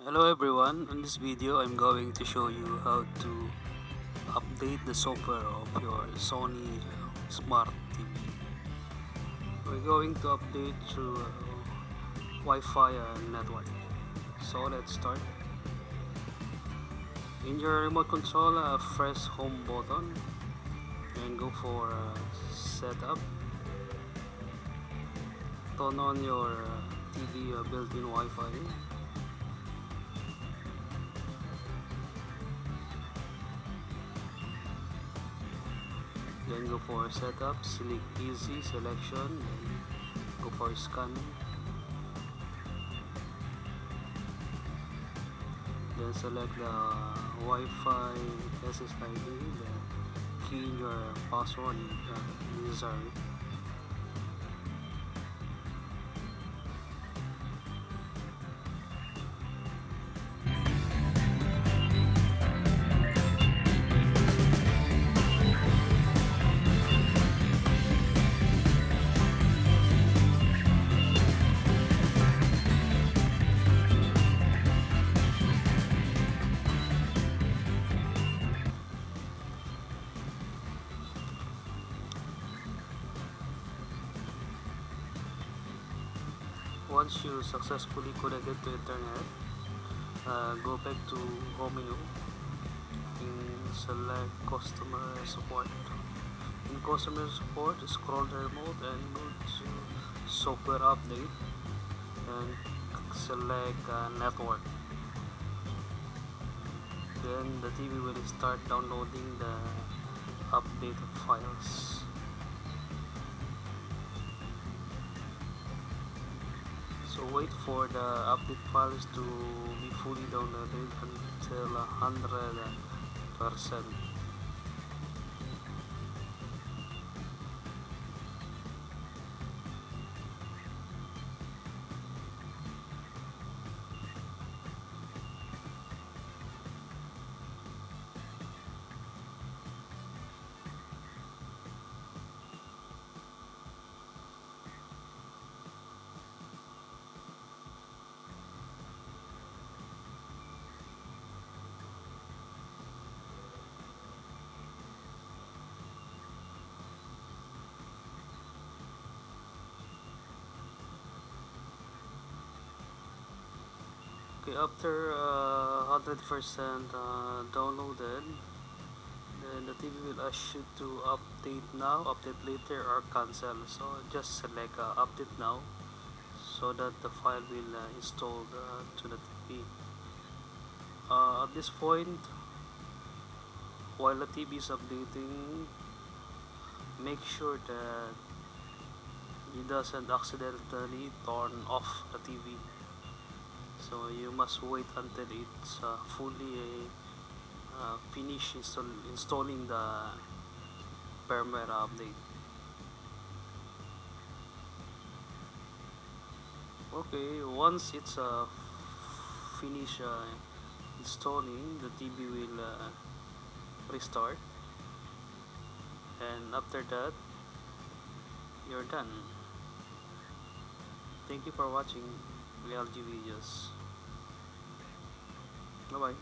Hello everyone, in this video I'm going to show you how to update the software of your Sony Smart TV. We're going to update through Wi-Fi network. So let's start. In your remote control, press home button and go for setup. Turn on your TV built-in Wi-Fi. Then go for setup, select easy selection, then go for scan. Then select the Wi-Fi SSID, then key in your password necessary. Once you successfully connected to internet, go back to home menu and select customer support. In customer support, scroll the remote and go to software update and select network. Then the TV will start downloading the updated files. So wait for the update files to be fully downloaded until 100%. Okay, after 100% downloaded, then the TV will ask you to update now, update later, or cancel. So just select update now so that the file will install to the TV. At this point, while the TV is updating, make sure that it doesn't accidentally turn off the TV. So you must wait until it's fully finished installing the firmware update. Okay, once it's finished installing, the TV will restart, and after that you're done. Thank you for watching LG videos. Bye bye.